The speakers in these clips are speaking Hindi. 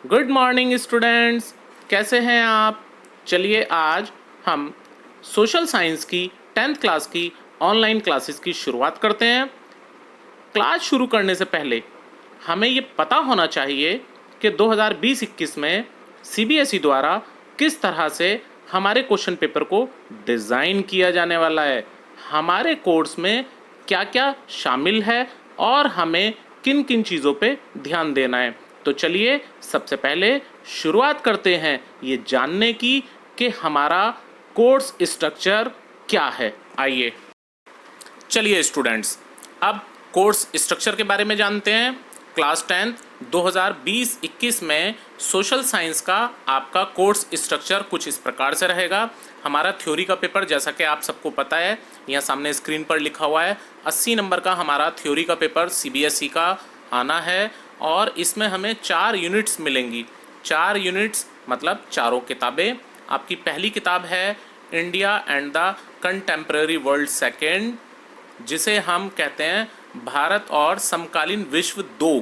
गुड मॉर्निंग स्टूडेंट्स, कैसे हैं आप। चलिए आज हम सोशल साइंस की 10th क्लास की ऑनलाइन क्लासेस की शुरुआत करते हैं। क्लास शुरू करने से पहले हमें ये पता होना चाहिए कि 2020-21 में सीबीएसई द्वारा किस तरह से हमारे क्वेश्चन पेपर को डिज़ाइन किया जाने वाला है, हमारे कोर्स में क्या क्या शामिल है और हमें किन किन चीज़ों पे ध्यान देना है। तो चलिए सबसे पहले शुरुआत करते हैं ये जानने की कि हमारा कोर्स स्ट्रक्चर क्या है। आइए चलिए स्टूडेंट्स, अब कोर्स स्ट्रक्चर के बारे में जानते हैं। क्लास 10th 2020-21 में सोशल साइंस का आपका कोर्स स्ट्रक्चर कुछ इस प्रकार से रहेगा। हमारा थ्योरी का पेपर, जैसा कि आप सबको पता है, यहाँ सामने स्क्रीन पर लिखा हुआ है, 80 नंबर का हमारा थ्योरी का पेपर सीबीएसई का आना है और इसमें हमें 4 यूनिट्स मिलेंगी। 4 यूनिट्स मतलब चारों किताबें। आपकी पहली किताब है India and the contemporary world second, जिसे हम कहते हैं भारत और समकालीन विश्व 2,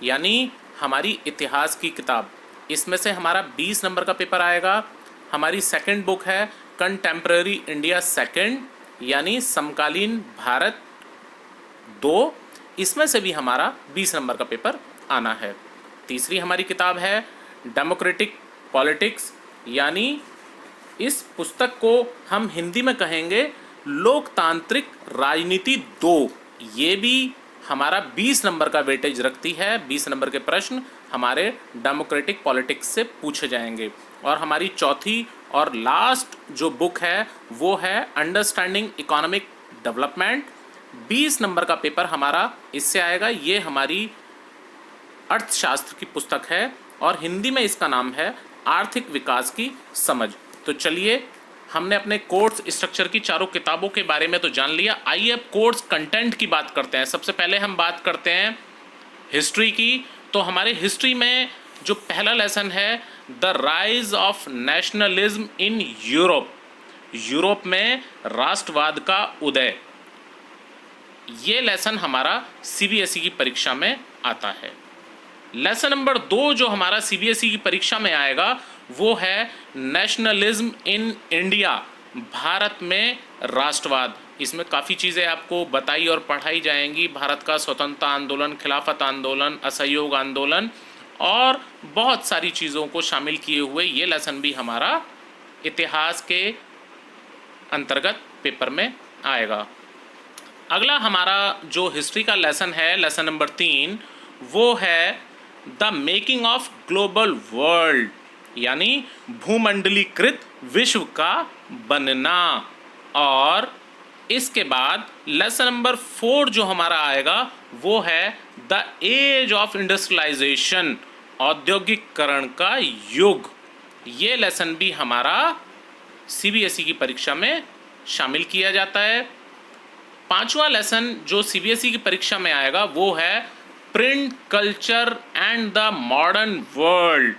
यानी हमारी इतिहास की किताब। इसमें से हमारा 20 नंबर का पेपर आएगा। हमारी सेकंड बुक है कंटेम्प्रेरी इंडिया सेकंड, यानी समकालीन भारत 2। इसमें से भी हमारा 20 नंबर का पेपर आना है। तीसरी हमारी किताब है डेमोक्रेटिक पॉलिटिक्स, यानी इस पुस्तक को हम हिंदी में कहेंगे लोकतांत्रिक राजनीति 2। ये भी हमारा 20 नंबर का वेटेज रखती है। 20 नंबर के प्रश्न हमारे डेमोक्रेटिक पॉलिटिक्स से पूछे जाएंगे। और हमारी चौथी और लास्ट जो बुक है वो है अंडरस्टैंडिंग इकोनॉमिक डेवलपमेंट। 20 नंबर का पेपर हमारा इससे आएगा। ये हमारी अर्थशास्त्र की पुस्तक है और हिंदी में इसका नाम है आर्थिक विकास की समझ। तो चलिए, हमने अपने कोर्स स्ट्रक्चर की चारों किताबों के बारे में तो जान लिया। आइए अब कोर्स कंटेंट की बात करते हैं। सबसे पहले हम बात करते हैं हिस्ट्री की। तो हमारे हिस्ट्री में जो पहला लेसन है the rise of nationalism in Europe, Europe में राष्ट्रवाद का उदय, ये लेसन हमारा सीबीएसई की परीक्षा में आता है। लेसन नंबर 2 जो हमारा सीबीएसई की परीक्षा में आएगा वो है नेशनलिज्म इन इंडिया, भारत में राष्ट्रवाद। इसमें काफ़ी चीज़ें आपको बताई और पढ़ाई जाएंगी। भारत का स्वतंत्रता आंदोलन, खिलाफत आंदोलन, असहयोग आंदोलन और बहुत सारी चीज़ों को शामिल किए हुए ये लेसन भी हमारा इतिहास के अंतर्गत पेपर में आएगा। अगला हमारा जो हिस्ट्री का लेसन है, लेसन नंबर 3, वो है the making of global world, यानी भूमंडलीकृत विश्व का बनना। और इसके बाद लेसन नंबर 4 जो हमारा आएगा वो है द एज ऑफ इंडस्ट्रियलाइजेशन, औद्योगिकरण का युग। ये लेसन भी हमारा सीबीएसई की परीक्षा में शामिल किया जाता है। पांचवा लेसन जो सीबीएसई की परीक्षा में आएगा वो है print culture and the modern world,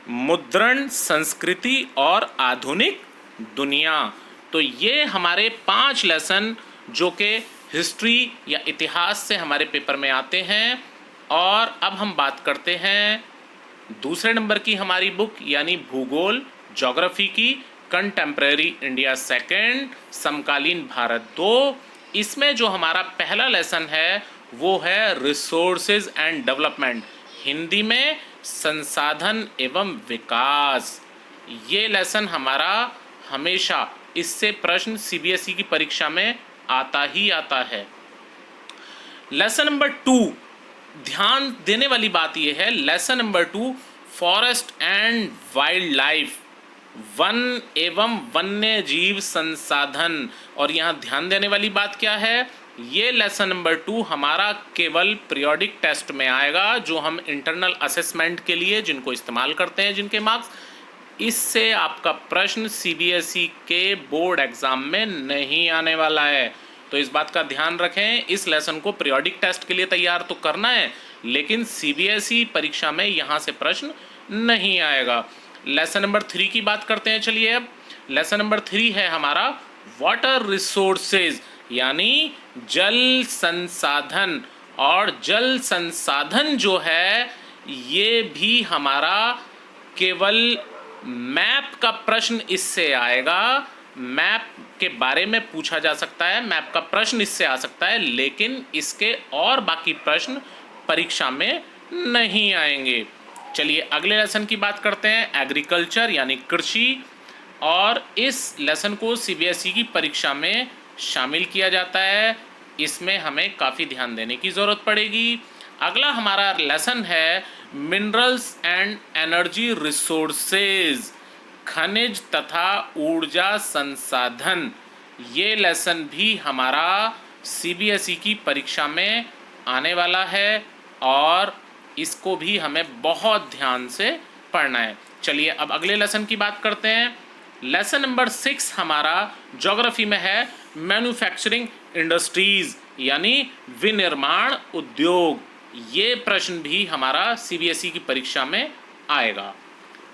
मुद्रण संस्कृति और आधुनिक दुनिया। तो ये हमारे 5 लेसन जो कि हिस्ट्री या इतिहास से हमारे पेपर में आते हैं। और अब हम बात करते हैं दूसरे नंबर की हमारी बुक यानी भूगोल ज्योग्राफी की, कंटेम्प्रेरी इंडिया सेकेंड, समकालीन भारत 2। इसमें जो हमारा पहला लेसन है वो है रिसोर्सेज एंड डेवलपमेंट, हिंदी में संसाधन एवं विकास। ये लेसन हमारा हमेशा, इससे प्रश्न सीबीएसई की परीक्षा में आता ही आता है। लेसन नंबर 2, ध्यान देने वाली बात यह है, lesson number 2 forest and wild life, one एवं वन्य जीव संसाधन। और यहाँ ध्यान देने वाली बात क्या है, ये लेसन नंबर 2 हमारा केवल पीरियोडिक टेस्ट में आएगा, जो हम इंटरनल असेसमेंट के लिए जिनको इस्तेमाल करते हैं, जिनके मार्क्स, इससे आपका प्रश्न सीबीएसई के बोर्ड एग्जाम में नहीं आने वाला है। तो इस बात का ध्यान रखें, इस लेसन को पीरियोडिक टेस्ट के लिए तैयार तो करना है, लेकिन सीबीएसई परीक्षा में यहाँ से प्रश्न नहीं आएगा। लेसन नंबर 3 की बात करते हैं। चलिए अब लेसन नंबर 3 है हमारा वाटर रिसोर्सेज, यानी जल संसाधन। और जल संसाधन जो है ये भी हमारा केवल मैप का प्रश्न इससे आएगा। मैप के बारे में पूछा जा सकता है, मैप का प्रश्न इससे आ सकता है, लेकिन इसके और बाकी प्रश्न परीक्षा में नहीं आएंगे। चलिए अगले लेसन की बात करते हैं, एग्रीकल्चर यानी कृषि। और इस लेसन को सीबीएसई की परीक्षा में शामिल किया जाता है। इसमें हमें काफ़ी ध्यान देने की ज़रूरत पड़ेगी। अगला हमारा लेसन है मिनरल्स एंड एनर्जी रिसोर्सेज, खनिज तथा ऊर्जा संसाधन। ये लेसन भी हमारा सीबीएसई की परीक्षा में आने वाला है और इसको भी हमें बहुत ध्यान से पढ़ना है। चलिए अब अगले लेसन की बात करते हैं। लेसन नंबर 6 हमारा ज्योग्राफी में है मैन्युफैक्चरिंग इंडस्ट्रीज यानी विनिर्माण उद्योग। ये प्रश्न भी हमारा सीबीएसई की परीक्षा में आएगा।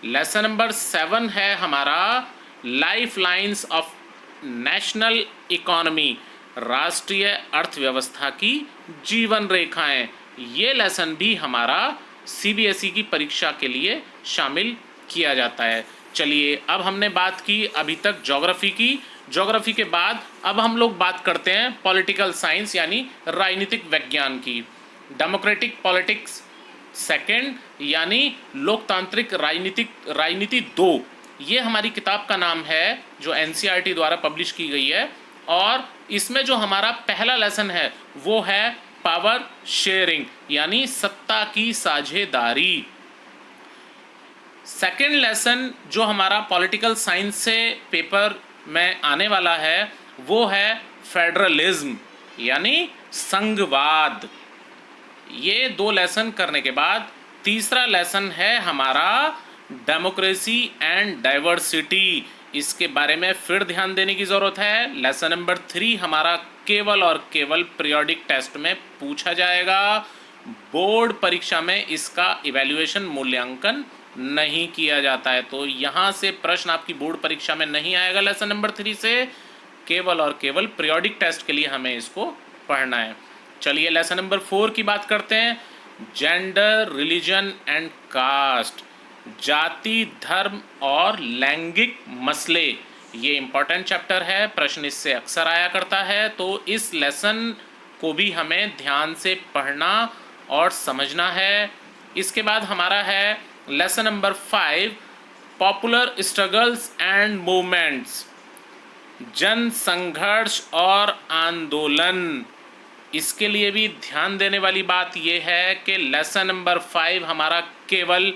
लेसन नंबर 7 है हमारा life lines of national economy, राष्ट्रीय अर्थव्यवस्था की जीवन रेखाएं। ये लेसन भी हमारा सीबीएसई की परीक्षा के लिए शामिल किया जाता है। चलिए अब हमने बात की अभी तक ज्योग्राफी की। ज्योग्राफी के बाद अब हम लोग बात करते हैं पॉलिटिकल साइंस यानी राजनीतिक विज्ञान की। डेमोक्रेटिक पॉलिटिक्स सेकंड यानी लोकतांत्रिक राजनीति 2, ये हमारी किताब का नाम है जो एनसीईआरटी द्वारा पब्लिश की गई है। और इसमें जो हमारा पहला लेसन है वो है पावर शेयरिंग यानी सत्ता की साझेदारी। सेकेंड लेसन जो हमारा पॉलिटिकल साइंस से पेपर में आने वाला है वो है फेडरलिज्म यानी संघवाद। ये 2 लेसन करने के बाद तीसरा लेसन है हमारा डेमोक्रेसी एंड डाइवर्सिटी। इसके बारे में फिर ध्यान देने की ज़रूरत है। लेसन नंबर 3 हमारा केवल और केवल पीरियोडिक टेस्ट में पूछा जाएगा। बोर्ड परीक्षा में इसका इवैल्यूएशन मूल्यांकन नहीं किया जाता है, तो यहाँ से प्रश्न आपकी बोर्ड परीक्षा में नहीं आएगा। लेसन नंबर 3 से केवल और केवल पीरियोडिक टेस्ट के लिए हमें इसको पढ़ना है। चलिए लेसन नंबर 4 की बात करते हैं, जेंडर रिलीजन एंड कास्ट, जाति धर्म और लैंगिक मसले। ये इंपॉर्टेंट चैप्टर है, प्रश्न इससे अक्सर आया करता है, तो इस लेसन को भी हमें ध्यान से पढ़ना और समझना है। इसके बाद हमारा है lesson number 5 popular struggles and movements, जन संघर्ष और आंदोलन। इसके लिए भी ध्यान देने वाली बात यह है कि लेसन नंबर 5 हमारा केवल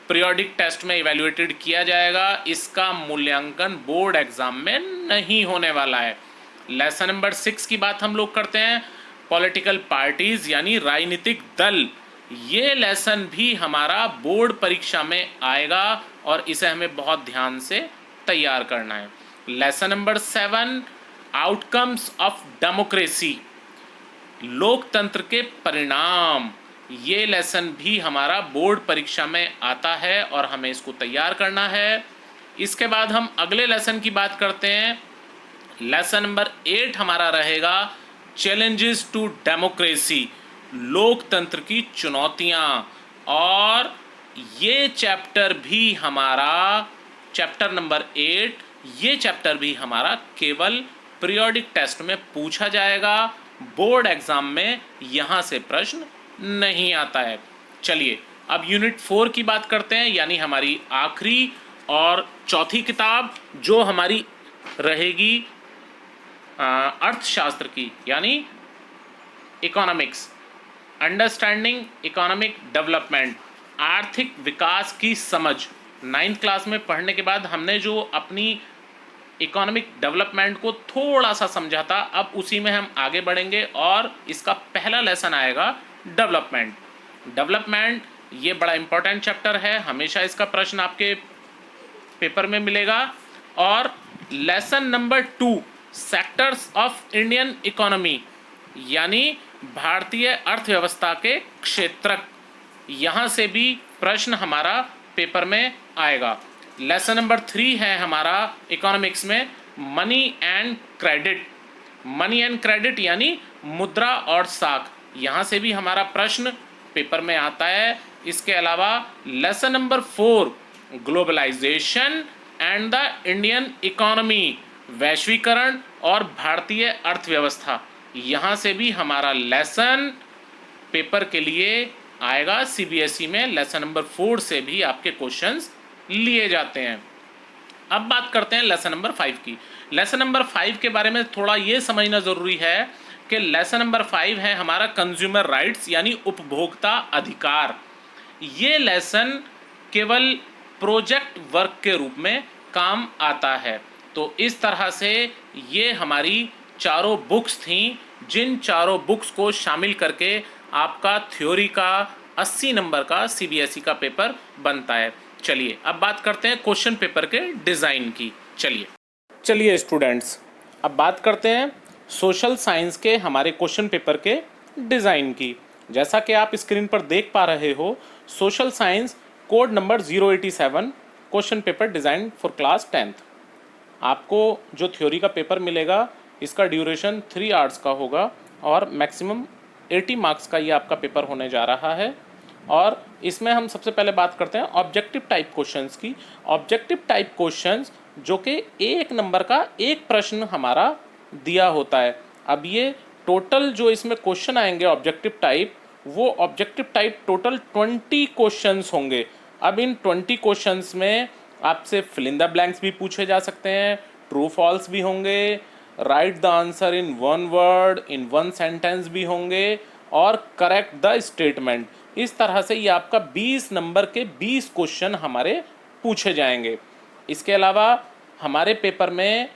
पीरियोडिक टेस्ट में इवैल्यूएटेड किया जाएगा, इसका मूल्यांकन बोर्ड एग्जाम में नहीं होने वाला है। लेसन नंबर 6 की बात हम लोग करते हैं, पॉलिटिकल पार्टीज यानी राजनीतिक दल। ये लेसन भी हमारा बोर्ड परीक्षा में आएगा और इसे हमें बहुत ध्यान से तैयार करना है। Lesson number 7 outcomes of democracy, लोकतंत्र के परिणाम। ये लेसन भी हमारा बोर्ड परीक्षा में आता है और हमें इसको तैयार करना है। इसके बाद हम अगले लेसन की बात करते हैं। लेसन नंबर 8 हमारा रहेगा चैलेंजेस टू डेमोक्रेसी, लोकतंत्र की चुनौतियां। और ये चैप्टर भी हमारा चैप्टर नंबर 8, ये चैप्टर भी हमारा केवल पीरियोडिक टेस्ट में पूछा जाएगा, बोर्ड एग्जाम में यहाँ से प्रश्न नहीं आता है। चलिए अब यूनिट 4 की बात करते हैं, यानी हमारी आखिरी और चौथी किताब जो हमारी रहेगी अर्थशास्त्र की, यानी इकोनॉमिक्स, अंडरस्टैंडिंग इकोनॉमिक डेवलपमेंट, आर्थिक विकास की समझ। 9th क्लास में पढ़ने के बाद हमने जो अपनी इकोनॉमिक डेवलपमेंट को थोड़ा सा समझा था, अब उसी में हम आगे बढ़ेंगे और इसका पहला लेसन आएगा डेवलपमेंट। डेवलपमेंट ये बड़ा इंपॉर्टेंट चैप्टर है, हमेशा इसका प्रश्न आपके पेपर में मिलेगा। और lesson number 2 sectors of Indian economy, यानी भारतीय अर्थव्यवस्था के क्षेत्रक, यहाँ से भी प्रश्न हमारा पेपर में आएगा। लेसन नंबर 3 है हमारा इकोनॉमिक्स में money and credit. Money and credit यानी मुद्रा और साख, यहाँ से भी हमारा प्रश्न पेपर में आता है। इसके अलावा lesson number 4 globalisation and the Indian economy, वैश्वीकरण और भारतीय अर्थव्यवस्था, यहाँ से भी हमारा लेसन पेपर के लिए आएगा। सीबीएसई में लेसन नंबर 4 से भी आपके क्वेश्चंस लिए जाते हैं। अब बात करते हैं लेसन नंबर 5 की। लेसन नंबर 5 के बारे में थोड़ा ये समझना ज़रूरी है कि लेसन नंबर 5 है हमारा कंज्यूमर राइट्स यानी उपभोक्ता अधिकार। ये लेसन केवल प्रोजेक्ट वर्क के रूप में काम आता है। तो इस तरह से ये हमारी चारों बुक्स थीं, जिन चारों बुक्स को शामिल करके आपका थ्योरी का 80 नंबर का सीबीएसई का पेपर बनता है। चलिए अब बात करते हैं क्वेश्चन पेपर के डिज़ाइन की। चलिए स्टूडेंट्स, अब बात करते हैं सोशल साइंस के हमारे क्वेश्चन पेपर के डिज़ाइन की। जैसा कि आप स्क्रीन पर देख पा रहे हो, social science code number 087 question paper design for class 10th। आपको जो थ्योरी का पेपर मिलेगा इसका ड्यूरेशन 3 आवर्स का होगा और मैक्सिमम 80 मार्क्स का ये आपका पेपर होने जा रहा है। और इसमें हम सबसे पहले बात करते हैं ऑब्जेक्टिव टाइप क्वेश्चंस की। ऑब्जेक्टिव टाइप क्वेश्चंस जो कि 1 नंबर का एक प्रश्न हमारा दिया होता है। अब ये टोटल जो इसमें क्वेश्चन आएंगे ऑब्जेक्टिव टाइप, वो ऑब्जेक्टिव टाइप टोटल 20 क्वेश्चंस होंगे। अब इन 20 क्वेश्चंस में आपसे फिल इन द ब्लैंक्स भी पूछे जा सकते हैं, ट्रू फॉल्स भी होंगे, right the answer in 1 word, in 1 sentence भी होंगे और करेक्ट द स्टेटमेंट। इस तरह से ये आपका 20 नंबर के 20 क्वेश्चन हमारे पूछे जाएंगे। इसके अलावा हमारे पेपर में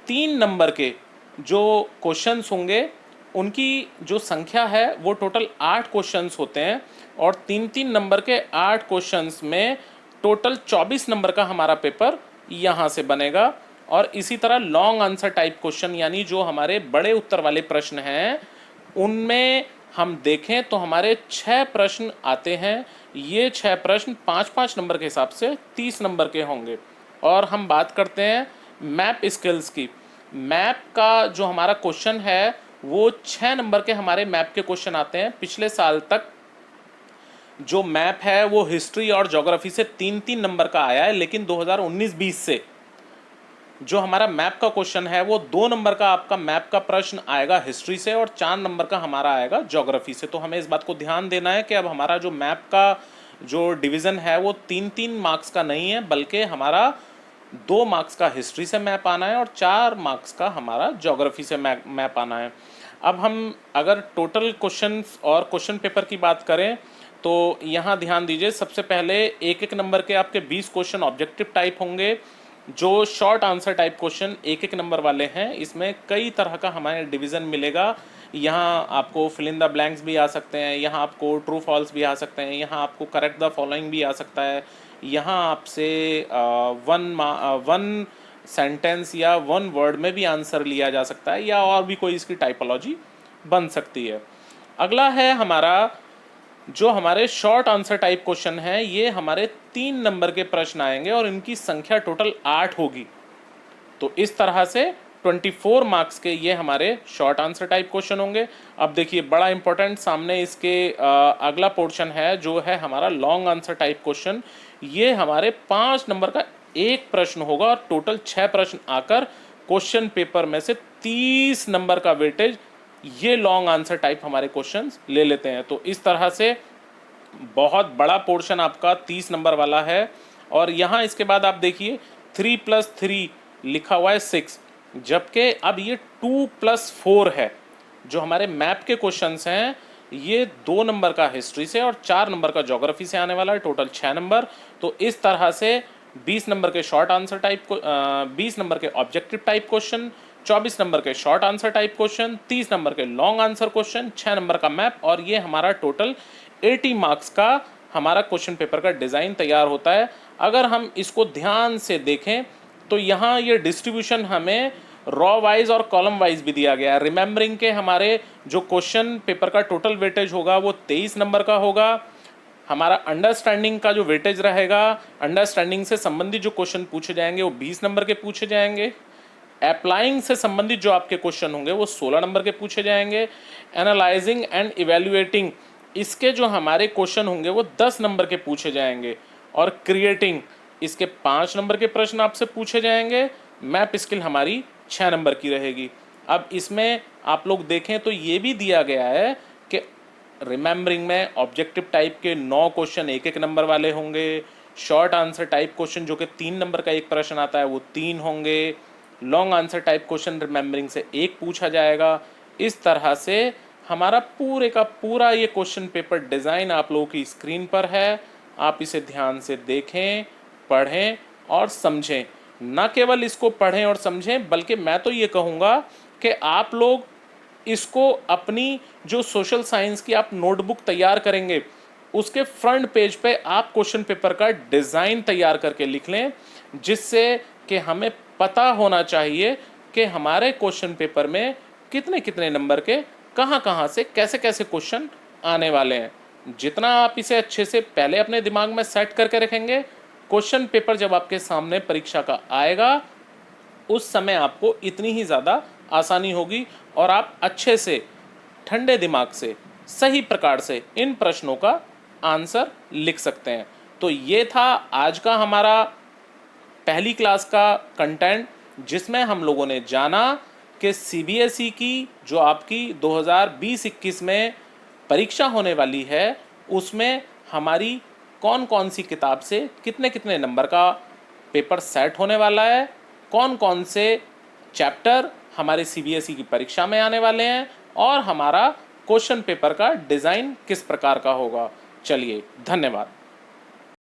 3 नंबर के जो क्वेश्चंस होंगे उनकी जो संख्या है वो टोटल 8 क्वेश्चंस होते हैं और 3-3 नंबर के 8 क्वेश्चंस में टोटल 24 नंबर का हमारा पेपर यहाँ से बनेगा। और इसी तरह लॉन्ग आंसर टाइप क्वेश्चन यानी जो हमारे बड़े उत्तर वाले प्रश्न हैं उनमें हम देखें तो हमारे 6 प्रश्न आते हैं। ये 6 प्रश्न 5-5 नंबर के हिसाब से 30 नंबर के होंगे। और हम बात करते हैं मैप स्किल्स की। मैप का जो हमारा क्वेश्चन है वो 6 नंबर के हमारे मैप के क्वेश्चन आते हैं। पिछले साल तक जो मैप है वो हिस्ट्री और ज्योग्राफी से 3-3 नंबर का आया है, लेकिन 2019-20 से जो हमारा मैप का क्वेश्चन है वो 2 नंबर का आपका मैप का प्रश्न आएगा हिस्ट्री से और 4 नंबर का हमारा आएगा ज्योग्राफी से। तो हमें इस बात को ध्यान देना है कि अब हमारा जो मैप का जो डिवीज़न है वो 3-3 मार्क्स का नहीं है, बल्कि हमारा 2 मार्क्स का हिस्ट्री से मैप आना है और 4 मार्क्स का हमारा ज्योग्राफी से मैप आना है। अब हम अगर टोटल क्वेश्चंस और क्वेश्चन पेपर की बात करें तो यहाँ ध्यान दीजिए, सबसे पहले 1-1 नंबर के आपके 20 क्वेश्चन ऑब्जेक्टिव टाइप होंगे। जो short answer type question 1-1 number वाले हैं इसमें कई तरह का हमारे डिवीज़न मिलेगा। यहाँ आपको फिल इन द ब्लैंक्स भी आ सकते हैं, यहाँ आपको ट्रू फॉल्स भी आ सकते हैं, यहाँ आपको करेक्ट द फॉलोइंग भी आ सकता है, यहाँ आपसे 1 सेंटेंस या 1 वर्ड में भी आंसर लिया जा सकता है या और भी कोई इसकी टाइपोलॉजी बन सकती है। अगला है हमारा जो हमारे शॉर्ट आंसर टाइप क्वेश्चन है, ये हमारे 3 नंबर के प्रश्न आएंगे और इनकी संख्या टोटल 8 होगी। तो इस तरह से 24 मार्क्स के ये हमारे शॉर्ट आंसर टाइप क्वेश्चन होंगे। अब देखिए बड़ा इंपॉर्टेंट सामने इसके अगला पोर्शन है जो है हमारा लॉन्ग आंसर टाइप क्वेश्चन। ये हमारे 5 नंबर का एक प्रश्न होगा और टोटल 6 प्रश्न आकर क्वेश्चन पेपर में से 30 नंबर का वेटेज ये लॉन्ग आंसर टाइप हमारे क्वेश्चंस ले लेते हैं। तो इस तरह से बहुत बड़ा पोर्शन आपका 30 नंबर वाला है। और यहाँ इसके बाद आप देखिए 3+3 लिखा हुआ है 6, जबकि अब ये 2+4 है। जो हमारे मैप के क्वेश्चंस हैं ये 2 नंबर का हिस्ट्री से और 4 नंबर का ज्योग्राफी से आने वाला है, टोटल 6 नंबर। तो इस तरह से 20 नंबर के शॉर्ट आंसर टाइप 20 नंबर के ऑब्जेक्टिव टाइप क्वेश्चन, 24 नंबर के short answer type question, 30 number के लॉन्ग आंसर क्वेश्चन, 6 नंबर का मैप, और ये हमारा टोटल 80 मार्क्स का हमारा क्वेश्चन पेपर का डिज़ाइन तैयार होता है। अगर हम इसको ध्यान से देखें तो यहाँ ये डिस्ट्रीब्यूशन हमें रॉ वाइज और कॉलम वाइज भी दिया गया है। रिमेंबरिंग के हमारे जो क्वेश्चन पेपर का टोटल वेटेज होगा वो 23 नंबर का होगा। हमारा अंडरस्टैंडिंग का जो वेटेज रहेगा, अंडरस्टैंडिंग से संबंधित जो क्वेश्चन पूछे जाएंगे वो 20 नंबर के पूछे जाएंगे। अप्लाइंग से संबंधित जो आपके क्वेश्चन होंगे वो 16 नंबर के पूछे जाएंगे। एनालाइजिंग एंड इवेल्युएटिंग इसके जो हमारे क्वेश्चन होंगे वो 10 नंबर के पूछे जाएंगे और क्रिएटिंग इसके 5 नंबर के प्रश्न आपसे पूछे जाएंगे। मैप स्किल हमारी 6 नंबर की रहेगी। अब इसमें आप लोग देखें तो ये भी दिया गया है कि रिमेंबरिंग में ऑब्जेक्टिव टाइप के 9 क्वेश्चन 1-1 नंबर वाले होंगे। शॉर्ट आंसर टाइप क्वेश्चन जो कि 3 नंबर का एक प्रश्न आता है वो 3 होंगे। Long answer type question remembering से 1 पूछा जाएगा। इस तरह से हमारा पूरे का पूरा ये क्वेश्चन पेपर डिज़ाइन आप लोगों की स्क्रीन पर है। आप इसे ध्यान से देखें, पढ़ें और समझें। न केवल इसको पढ़ें और समझें, बल्कि मैं तो ये कहूँगा कि आप लोग इसको अपनी जो सोशल साइंस की आप नोटबुक तैयार करेंगे उसके फ्रंट पेज पे आप क्वेश्चन पेपर का डिज़ाइन तैयार करके लिख लें, जिससे कि हमें पता होना चाहिए कि हमारे क्वेश्चन पेपर में कितने कितने नंबर के कहाँ कहाँ से कैसे कैसे क्वेश्चन आने वाले हैं। जितना आप इसे अच्छे से पहले अपने दिमाग में सेट करके रखेंगे, क्वेश्चन पेपर जब आपके सामने परीक्षा का आएगा उस समय आपको इतनी ही ज़्यादा आसानी होगी और आप अच्छे से ठंडे दिमाग से सही प्रकार से इन प्रश्नों का आंसर लिख सकते हैं। तो ये था आज का हमारा पहली क्लास का कंटेंट, जिसमें हम लोगों ने जाना कि सीबीएसई की जो आपकी 2020-21 में परीक्षा होने वाली है उसमें हमारी कौन कौन सी किताब से कितने कितने नंबर का पेपर सेट होने वाला है, कौन कौन से चैप्टर हमारे सीबीएसई की परीक्षा में आने वाले हैं और हमारा क्वेश्चन पेपर का डिज़ाइन किस प्रकार का होगा। चलिए, धन्यवाद।